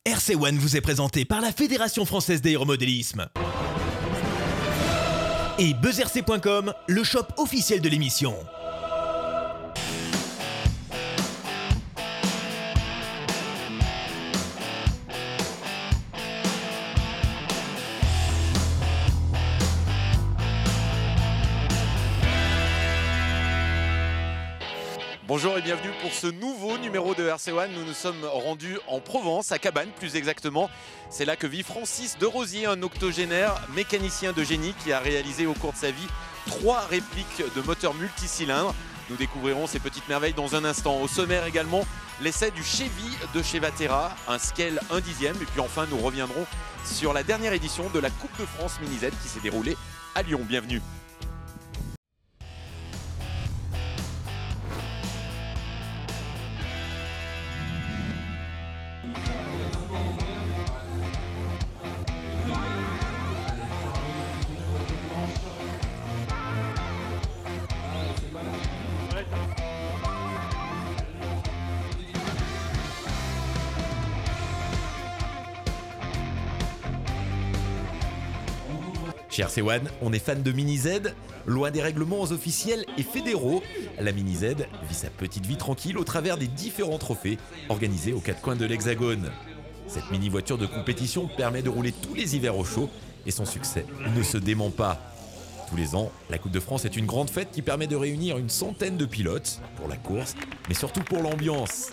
RC One vous est présenté par la Fédération Française d'Aéromodélisme et BuzzRC.com, le shop officiel de l'émission. Bonjour et bienvenue pour ce nouveau numéro de RC One. Nous nous sommes rendus en Provence, à Cabannes plus exactement. C'est là que vit Francis de Rosier, un octogénaire mécanicien de génie qui a réalisé au cours de sa vie 3 répliques de moteurs multicylindres. Nous découvrirons ces petites merveilles dans un instant. Au sommaire également, l'essai du Chevy de chez Vatera, un scale 1/10. Et puis enfin, nous reviendrons sur la dernière édition de la Coupe de France Mini Z qui s'est déroulée à Lyon. Bienvenue. Chez RC One, on est fan de Mini Z, loin des règlements officiels et fédéraux. La Mini Z vit sa petite vie tranquille au travers des différents trophées organisés aux 4 coins de l'Hexagone. Cette mini voiture de compétition permet de rouler tous les hivers au chaud et son succès ne se dément pas. Tous les ans, la Coupe de France est une grande fête qui permet de réunir une centaine de pilotes pour la course, mais surtout pour l'ambiance.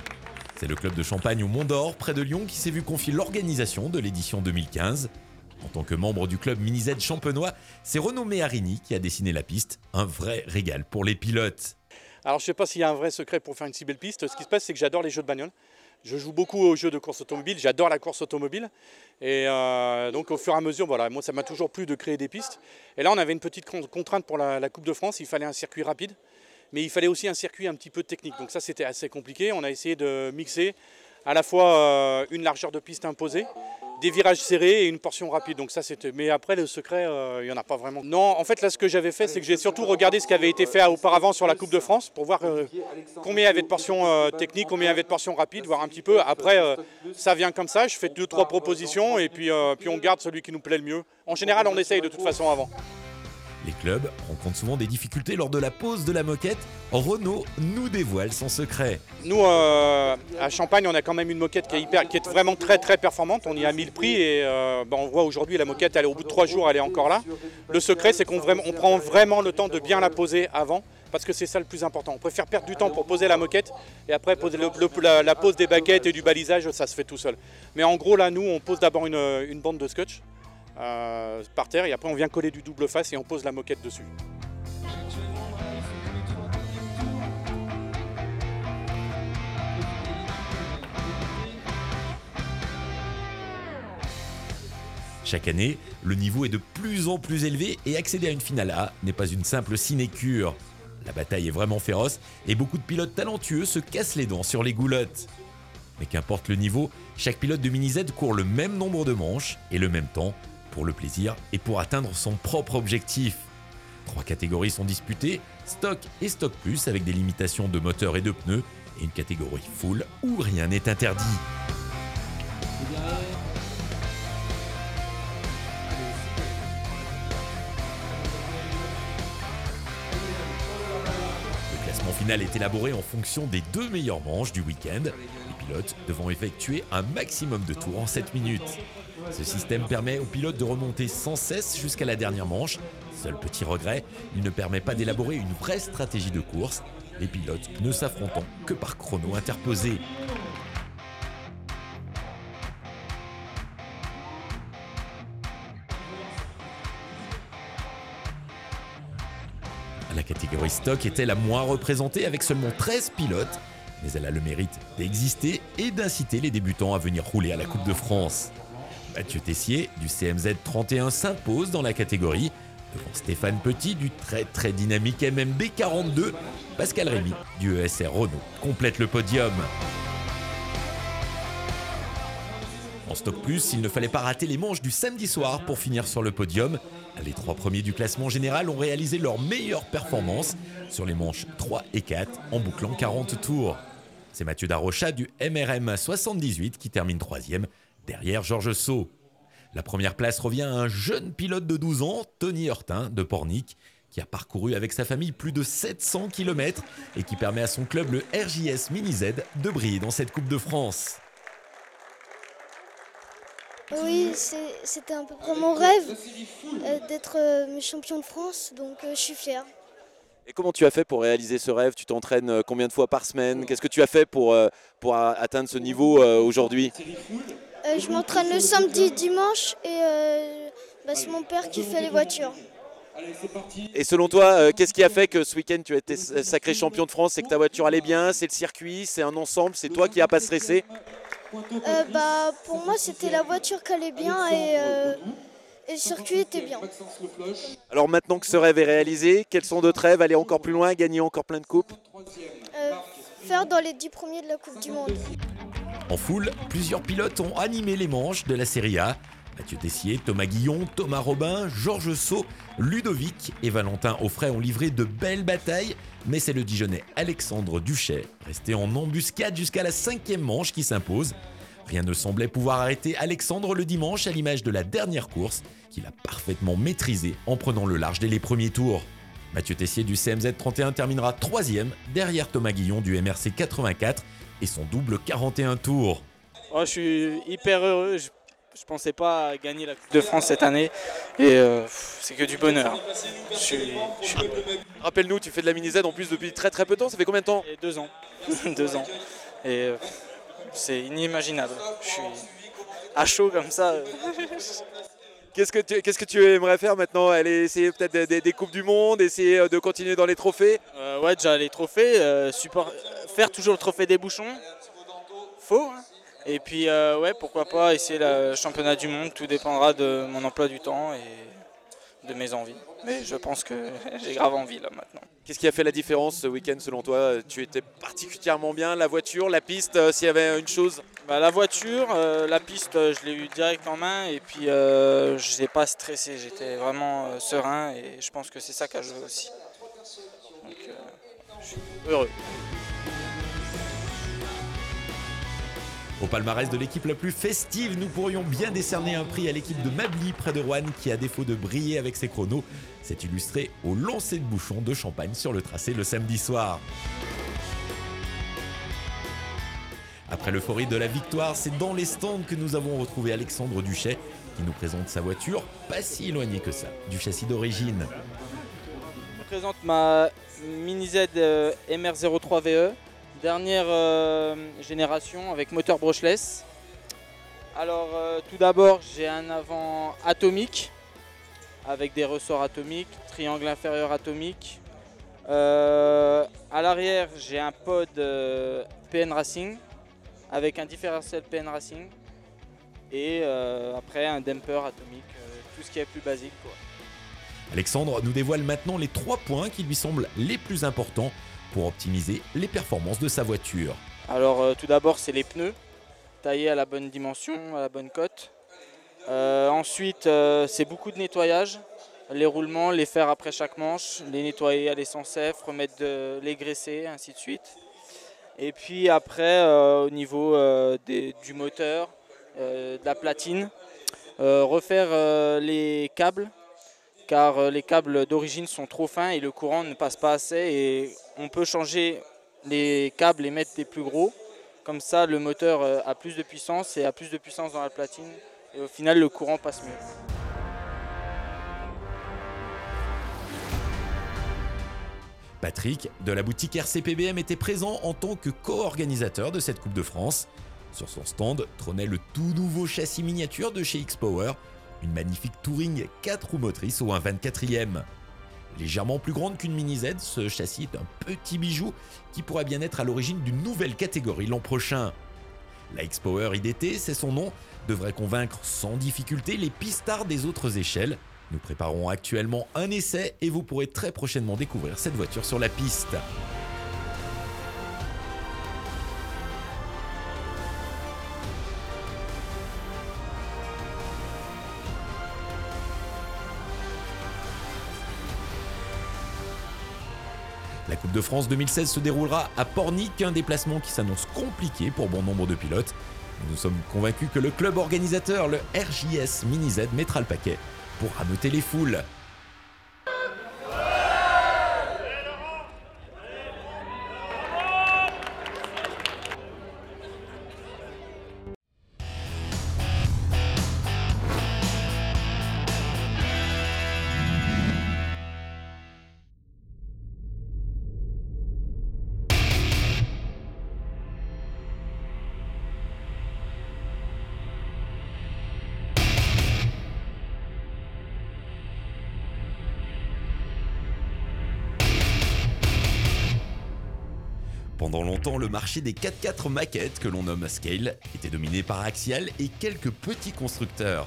C'est le club de Champagne au Mont d'Or, près de Lyon, qui s'est vu confier l'organisation de l'édition 2015. En tant que membre du club Mini Z champenois, c'est Renaud Méharini qui a dessiné la piste. Un vrai régal pour les pilotes. Alors je ne sais pas s'il y a un vrai secret pour faire une si belle piste. Ce qui se passe, c'est que j'adore les jeux de bagnole. Je joue beaucoup aux jeux de course automobile, j'adore la course automobile. Et donc au fur et à mesure, voilà, moi ça m'a toujours plu de créer des pistes. Et là on avait une petite contrainte pour la Coupe de France, il fallait un circuit rapide. Mais il fallait aussi un circuit un petit peu technique. Donc ça c'était assez compliqué. On a essayé de mixer à la fois une largeur de piste imposée, des virages serrés et une portion rapide. Donc ça c'était. Mais après le secret, il n'y en a pas vraiment. Non, en fait là ce que j'avais fait, c'est que j'ai surtout regardé ce qui avait été fait auparavant sur la Coupe de France pour voir combien il y avait de portions techniques, combien il y avait de portions rapides, voir un petit peu. Après ça vient comme ça, je fais 2-3 propositions et puis on garde celui qui nous plaît le mieux. En général on essaye de toute façon avant. Les clubs rencontrent souvent des difficultés lors de la pose de la moquette. Renaud nous dévoile son secret. Nous, à Champagne, on a quand même une moquette qui est vraiment très très performante. On y a mis le prix et on voit aujourd'hui la moquette, au bout de 3 jours, elle est encore là. Le secret, c'est qu'on prend vraiment le temps de bien la poser avant, parce que c'est ça le plus important. On préfère perdre du temps pour poser la moquette et après poser la pose des baguettes et du balisage, ça se fait tout seul. Mais en gros, là, nous, on pose d'abord une bande de scotch par terre et après on vient coller du double face et on pose la moquette dessus. Chaque année, le niveau est de plus en plus élevé et accéder à une finale A n'est pas une simple sinécure. La bataille est vraiment féroce et beaucoup de pilotes talentueux se cassent les dents sur les goulottes. Mais qu'importe le niveau, chaque pilote de Mini Z court le même nombre de manches et le même temps, pour le plaisir et pour atteindre son propre objectif. 3 catégories sont disputées, stock et stock plus avec des limitations de moteur et de pneus, et une catégorie full où rien n'est interdit. Le classement final est élaboré en fonction des 2 meilleures manches du week-end, les pilotes devant effectuer un maximum de tours en 7 minutes. Ce système permet aux pilotes de remonter sans cesse jusqu'à la dernière manche. Seul petit regret, il ne permet pas d'élaborer une vraie stratégie de course, les pilotes ne s'affrontant que par chrono interposé. La catégorie stock était la moins représentée avec seulement 13 pilotes, mais elle a le mérite d'exister et d'inciter les débutants à venir rouler à la Coupe de France. Mathieu Tessier du CMZ 31 s'impose dans la catégorie, devant Stéphane Petit du très dynamique MMB 42. Pascal Rémy du ESR Renault complète le podium. En stock plus, il ne fallait pas rater les manches du samedi soir pour finir sur le podium. Les 3 premiers du classement général ont réalisé leur meilleure performance sur les manches 3 et 4 en bouclant 40 tours. C'est Mathieu Darrocha du MRM 78 qui termine 3e derrière Georges Saut. La première place revient à un jeune pilote de 12 ans, Tony Hurtin de Pornic, qui a parcouru avec sa famille plus de 700 km et qui permet à son club, le RJS Mini Z, de briller dans cette Coupe de France. Oui, c'était à peu près mon rêve d'être champion de France, donc je suis fière. Et comment tu as fait pour réaliser ce rêve? Tu t'entraînes combien de fois par semaine? Qu'est-ce que tu as fait pour atteindre ce niveau aujourd'hui? Je m'entraîne le samedi, dimanche et c'est mon père qui fait les voitures. Et selon toi, qu'est-ce qui a fait que ce week-end tu as été sacré champion de France? C'est que ta voiture allait bien, c'est le circuit, c'est un ensemble, c'est toi qui n'as pas stressé? Pour moi, c'était la voiture qui allait bien et le circuit était bien. Alors maintenant que ce rêve est réalisé, quels sont d'autres rêves? Aller encore plus loin, gagner encore plein de coupes? Faire dans les 10 premiers de la Coupe du Monde. En foule, plusieurs pilotes ont animé les manches de la Série A. Mathieu Tessier, Thomas Guillon, Thomas Robin, Georges Saut, Ludovic et Valentin Offray ont livré de belles batailles, mais c'est le Dijonnais Alexandre Duchet, resté en embuscade jusqu'à la 5e manche, qui s'impose. Rien ne semblait pouvoir arrêter Alexandre le dimanche, à l'image de la dernière course, qu'il a parfaitement maîtrisée en prenant le large dès les premiers tours. Mathieu Tessier du CMZ 31 terminera 3e, derrière Thomas Guillon du MRC 84 et son double 41 tours. Oh, je suis hyper heureux. Je pensais pas gagner la Coupe de France cette année et c'est que du bonheur. Je suis... Rappelle-nous, tu fais de la Mini Z en plus depuis très peu de temps, ça fait combien de temps? 2 ans. 2 ans. Et c'est inimaginable. Je suis à chaud comme ça. Qu'est-ce que tu aimerais faire maintenant? Aller essayer peut-être des Coupes du Monde, essayer de continuer dans les trophées? Ouais, déjà les trophées, faire toujours le trophée des bouchons. Faux, hein. Et puis pourquoi pas essayer le championnat du monde, tout dépendra de mon emploi du temps et de mes envies. Mais je pense que j'ai grave envie là maintenant. Qu'est-ce qui a fait la différence ce week-end selon toi? Tu étais particulièrement bien, la voiture, la piste, s'il y avait une chose? La voiture, la piste, je l'ai eu direct en main et puis je n'ai pas stressé, j'étais vraiment serein et je pense que c'est ça qui a joué aussi. Donc je suis heureux. Au palmarès de l'équipe la plus festive, nous pourrions bien décerner un prix à l'équipe de Mably près de Roanne qui, à défaut de briller avec ses chronos, s'est illustrée au lancer de bouchons de Champagne sur le tracé le samedi soir. Après l'euphorie de la victoire, c'est dans les stands que nous avons retrouvé Alexandre Duchet qui nous présente sa voiture, pas si éloignée que ça du châssis d'origine. Je présente ma Mini Z MR03 VE. Dernière génération avec moteur brushless. Alors tout d'abord j'ai un avant atomique avec des ressorts atomiques, triangle inférieur atomique. À l'arrière j'ai un pod PN Racing avec un différentiel PN Racing et après un damper atomique, tout ce qui est plus basique, quoi. Alexandre nous dévoile maintenant les 3 points qui lui semblent les plus importants pour optimiser les performances de sa voiture. Alors tout d'abord c'est les pneus, taillés à la bonne dimension, à la bonne cote. Ensuite c'est beaucoup de nettoyage, les roulements, les faire après chaque manche, les nettoyer à l'essence F, les graisser, ainsi de suite. Et puis après au niveau du moteur, de la platine, refaire les câbles, car les câbles d'origine sont trop fins et le courant ne passe pas assez et on peut changer les câbles et mettre des plus gros. Comme ça, le moteur a plus de puissance et a plus de puissance dans la platine et au final, le courant passe mieux. Patrick, de la boutique RCPBM, était présent en tant que co-organisateur de cette Coupe de France. Sur son stand trônait le tout nouveau châssis miniature de chez X-Power, une magnifique Touring 4 roues motrices au 1/24e. Légèrement plus grande qu'une Mini Z, ce châssis est un petit bijou qui pourra bien être à l'origine d'une nouvelle catégorie l'an prochain. La X-Power IDT, c'est son nom, devrait convaincre sans difficulté les pistards des autres échelles. Nous préparons actuellement un essai et vous pourrez très prochainement découvrir cette voiture sur la piste. La Coupe de France 2016 se déroulera à Pornic, un déplacement qui s'annonce compliqué pour bon nombre de pilotes. Nous sommes convaincus que le club organisateur, le RJS Mini Z, mettra le paquet pour rameuter les foules. Pendant longtemps, le marché des 4x4 maquettes, que l'on nomme Scale, était dominé par Axial et quelques petits constructeurs.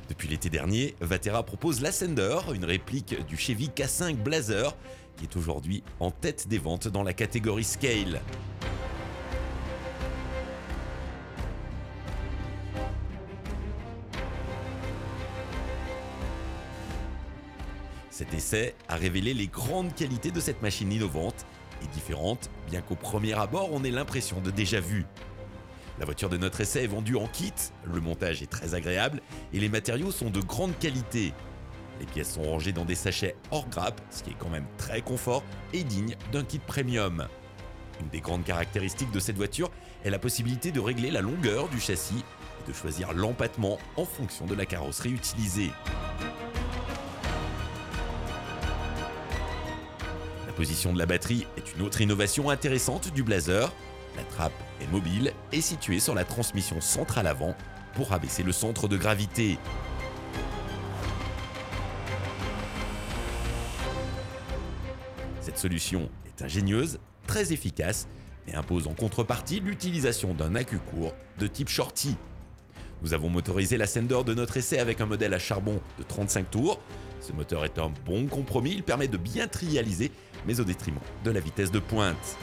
Depuis l'été dernier, Vatera propose l'Ascender, une réplique du Chevy K5 Blazer, qui est aujourd'hui en tête des ventes dans la catégorie Scale. Cet essai a révélé les grandes qualités de cette machine innovante et différente, bien qu'au premier abord on ait l'impression de déjà vu. La voiture de notre essai est vendue en kit, le montage est très agréable et les matériaux sont de grande qualité. Les pièces sont rangées dans des sachets hors grappe, ce qui est quand même très confort et digne d'un kit premium. Une des grandes caractéristiques de cette voiture est la possibilité de régler la longueur du châssis et de choisir l'empattement en fonction de la carrosserie utilisée. La position de la batterie est une autre innovation intéressante du Blazer. La trappe est mobile et située sur la transmission centrale avant pour abaisser le centre de gravité. Cette solution est ingénieuse, très efficace, mais impose en contrepartie l'utilisation d'un accu court de type Shorty. Nous avons motorisé l'Ascender de notre essai avec un modèle à charbon de 35 tours. Ce moteur est un bon compromis, il permet de bien trialiser, mais au détriment de la vitesse de pointe.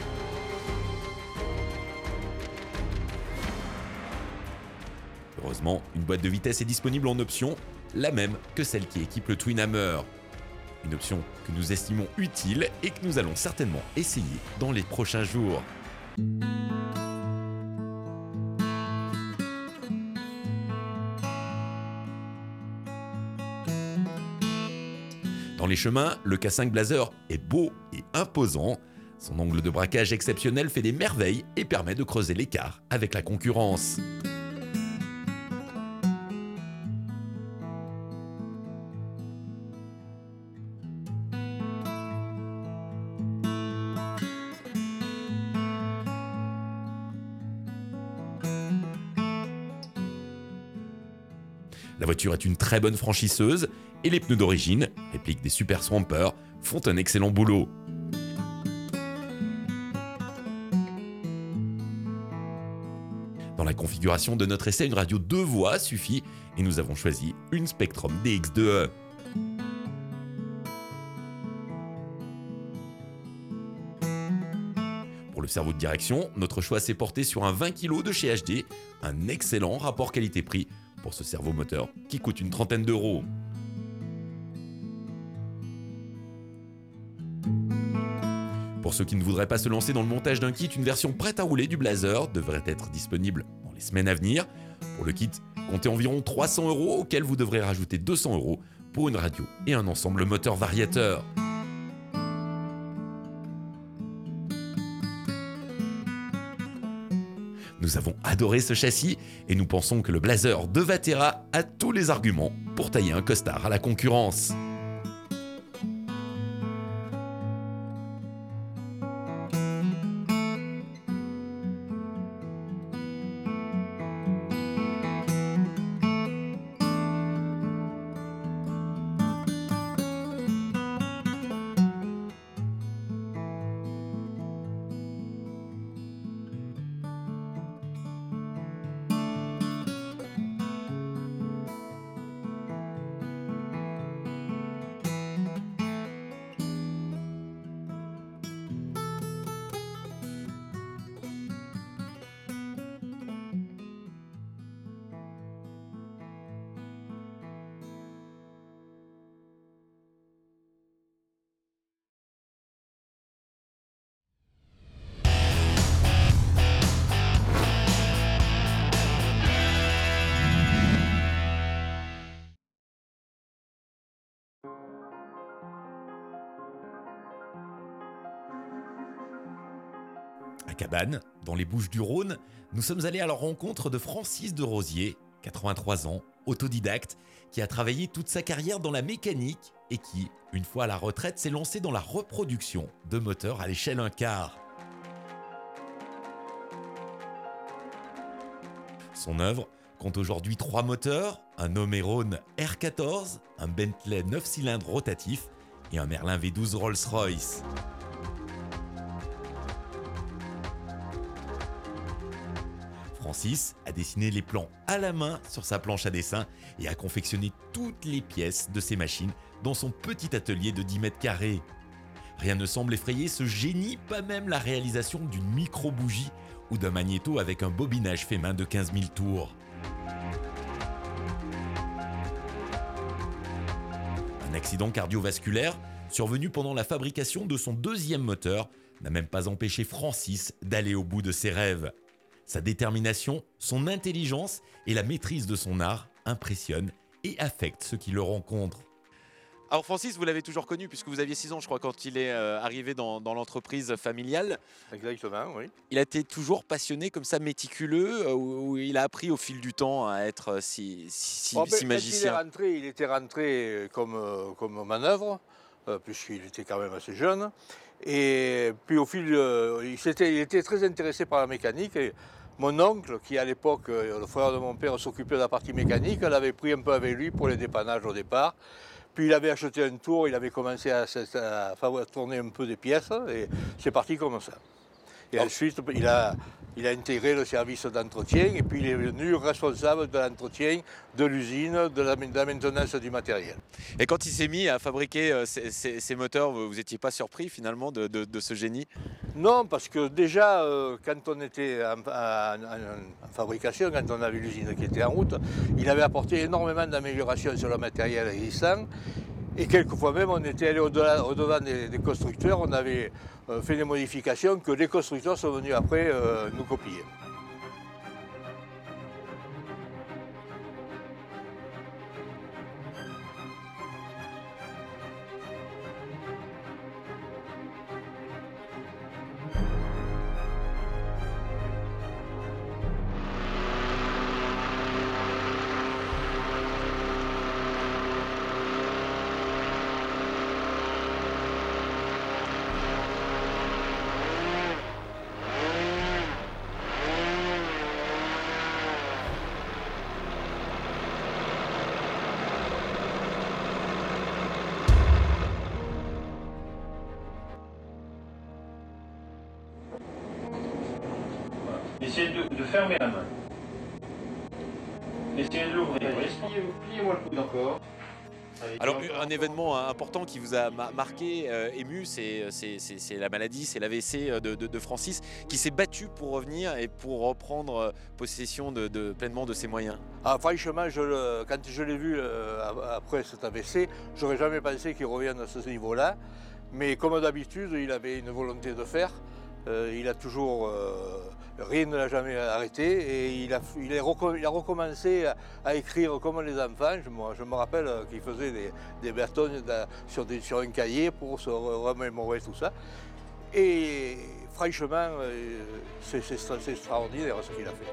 Heureusement, une boîte de vitesse est disponible en option, la même que celle qui équipe le Twin Hammer. Une option que nous estimons utile et que nous allons certainement essayer dans les prochains jours. Dans les chemins, le K5 Blazer est beau et imposant. Son angle de braquage exceptionnel fait des merveilles et permet de creuser l'écart avec la concurrence. La voiture est une très bonne franchisseuse et les pneus d'origine, réplique des Super Swampers, font un excellent boulot. Dans la configuration de notre essai, une radio 2 voies suffit et nous avons choisi une Spectrum DX2E. Pour le cerveau de direction, notre choix s'est porté sur un 20 kg de chez HD, un excellent rapport qualité-prix pour ce servomoteur qui coûte une trentaine d'euros. Pour ceux qui ne voudraient pas se lancer dans le montage d'un kit, une version prête à rouler du Blazer devrait être disponible dans les semaines à venir. Pour le kit, comptez environ 300 € auquel vous devrez rajouter 200 € pour une radio et un ensemble moteur-variateur. Nous avons adoré ce châssis et nous pensons que le Blazer de Vatera a tous les arguments pour tailler un costard à la concurrence. Cabannes, dans les Bouches-du-Rhône, nous sommes allés à la rencontre de Francis de Rosier, 83 ans, autodidacte, qui a travaillé toute sa carrière dans la mécanique et qui, une fois à la retraite, s'est lancé dans la reproduction de moteurs à l'échelle 1/4. Son œuvre compte aujourd'hui 3 moteurs, un Nomerone R14, un Bentley 9 cylindres rotatif et un Merlin V12 Rolls-Royce. Francis a dessiné les plans à la main sur sa planche à dessin et a confectionné toutes les pièces de ses machines dans son petit atelier de 10 mètres carrés. Rien ne semble effrayer ce génie, pas même la réalisation d'une micro-bougie ou d'un magnéto avec un bobinage fait main de 15 000 tours. Un accident cardiovasculaire, survenu pendant la fabrication de son 2e moteur, n'a même pas empêché Francis d'aller au bout de ses rêves. Sa détermination, son intelligence et la maîtrise de son art impressionnent et affectent ceux qui le rencontrent. Alors Francis, vous l'avez toujours connu puisque vous aviez 6 ans, je crois, quand il est arrivé dans l'entreprise familiale. Exactement, oui. Il a été toujours passionné comme ça, méticuleux, ou il a appris au fil du temps à être si magicien. Quand il était rentré comme manœuvre, puisqu'il était quand même assez jeune. Et puis au fil, il était très intéressé par la mécanique. Et mon oncle, qui à l'époque, le frère de mon père, s'occupait de la partie mécanique, l'avait pris un peu avec lui pour les dépannages au départ. Puis il avait acheté un tour, il avait commencé à tourner un peu des pièces et c'est parti comme ça. Et ensuite, il a intégré le service d'entretien et puis il est devenu responsable de l'entretien de l'usine, de la maintenance du matériel. Et quand il s'est mis à fabriquer ces moteurs, vous n'étiez pas surpris finalement de ce génie? Non, parce que déjà, quand on était en fabrication, quand on avait l'usine qui était en route, il avait apporté énormément d'améliorations sur le matériel existant. Et quelquefois même, on était allé au-devant des constructeurs, on avait fait des modifications que les constructeurs sont venus après nous copier. Essayez de fermer la main. Essayez de l'ouvrir. Pliez-moi le coude encore. Alors un événement important qui vous a marqué, ému, c'est la maladie, c'est l'AVC de Francis, qui s'est battu pour revenir et pour reprendre possession pleinement de ses moyens. Ah, franchement, quand je l'ai vu après cet AVC, j'aurais jamais pensé qu'il revienne à ce niveau-là. Mais comme d'habitude, il avait une volonté de faire. Il a toujours, rien ne l'a jamais arrêté et il a recommencé à écrire comme les enfants. Je me rappelle qu'il faisait des bâtons sur un cahier pour se remémorer tout ça. Et franchement, c'est extraordinaire ce qu'il a fait.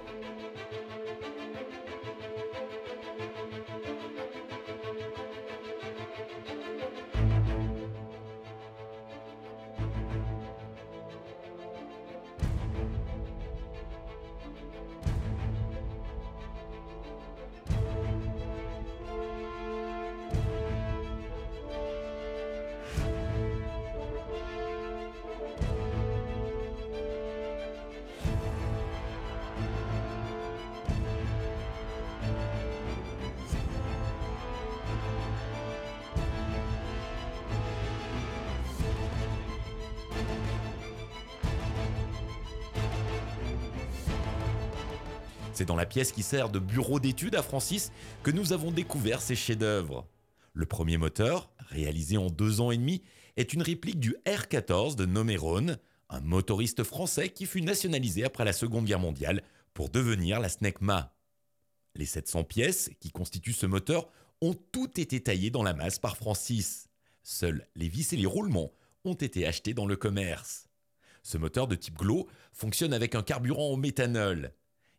C'est dans la pièce qui sert de bureau d'études à Francis que nous avons découvert ses chefs-d'œuvre. Le premier moteur, réalisé en 2 ans et demi, est une réplique du R14 de Nomerone, un motoriste français qui fut nationalisé après la Seconde Guerre mondiale pour devenir la Snecma. Les 700 pièces qui constituent ce moteur ont toutes été taillées dans la masse par Francis. Seuls les vis et les roulements ont été achetés dans le commerce. Ce moteur de type Glo fonctionne avec un carburant au méthanol.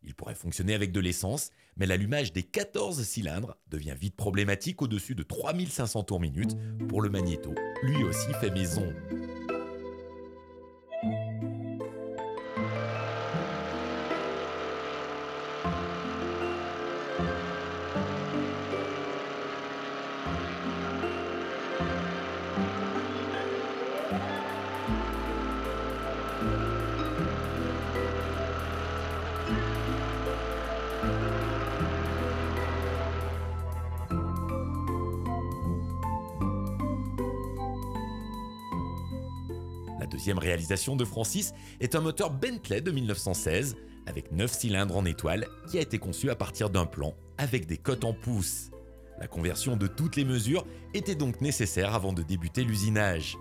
Il pourrait fonctionner avec de l'essence, mais l'allumage des 14 cylindres devient vite problématique au-dessus de 3500 tours minute pour le magnéto, lui aussi fait maison. La deuxième réalisation de Francis est un moteur Bentley de 1916 avec 9 cylindres en étoile qui a été conçu à partir d'un plan avec des cotes en pouces. La conversion de toutes les mesures était donc nécessaire avant de débuter l'usinage.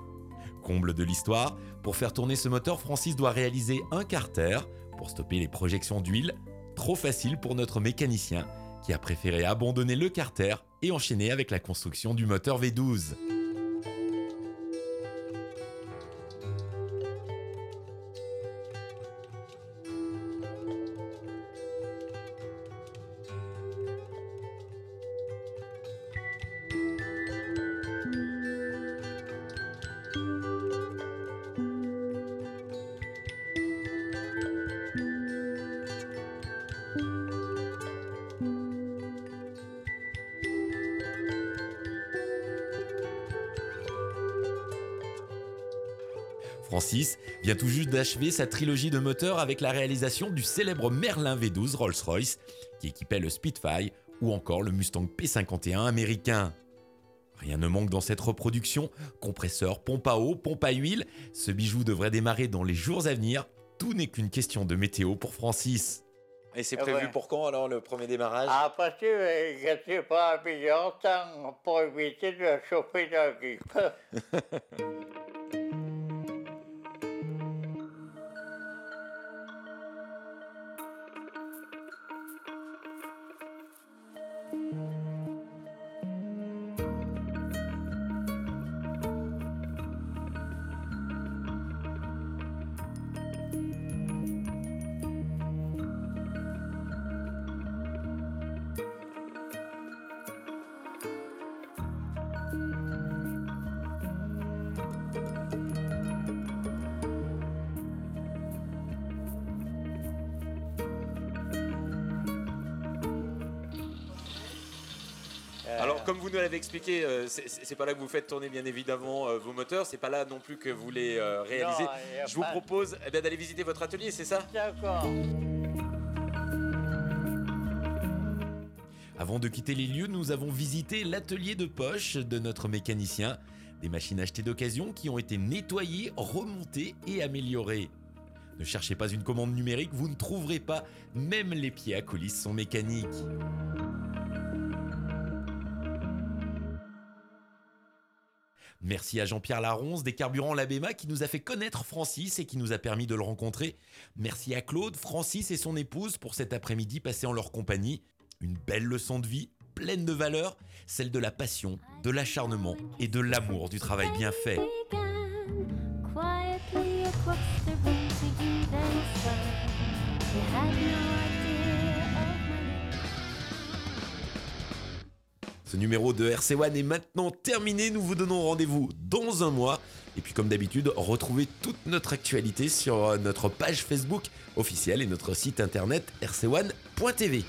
Comble de l'histoire, pour faire tourner ce moteur, Francis doit réaliser un carter pour stopper les projections d'huile. Trop facile pour notre mécanicien qui a préféré abandonner le carter et enchaîner avec la construction du moteur V12. Francis vient tout juste d'achever sa trilogie de moteurs avec la réalisation du célèbre Merlin V12 Rolls-Royce qui équipait le Spitfire ou encore le Mustang P51 américain. Rien ne manque dans cette reproduction, compresseur, pompe à eau, pompe à huile, ce bijou devrait démarrer dans les jours à venir. Tout n'est qu'une question de météo pour Francis. Et c'est prévu pour quand alors le premier démarrage? Parce que je ne suis pas habillé pour éviter de chauffer la grippe. Alors, comme vous nous l'avez expliqué, c'est pas là que vous faites tourner bien évidemment vos moteurs, c'est pas là non plus que vous les réalisez. Non, je vous propose d'aller visiter votre atelier, c'est ça? D'accord. Avant de quitter les lieux, nous avons visité l'atelier de poche de notre mécanicien. Des machines achetées d'occasion qui ont été nettoyées, remontées et améliorées. Ne cherchez pas une commande numérique, vous ne trouverez pas, même les pieds à coulisses sont mécaniques. Merci à Jean-Pierre Laronce des Carburants Labema qui nous a fait connaître Francis et qui nous a permis de le rencontrer. Merci à Claude, Francis et son épouse pour cet après-midi passé en leur compagnie. Une belle leçon de vie, pleine de valeurs, celle de la passion, de l'acharnement et de l'amour du travail bien fait. Ce numéro de RC1 est maintenant terminé, nous vous donnons rendez-vous dans un mois. Et puis comme d'habitude, retrouvez toute notre actualité sur notre page Facebook officielle et notre site internet rc1.tv.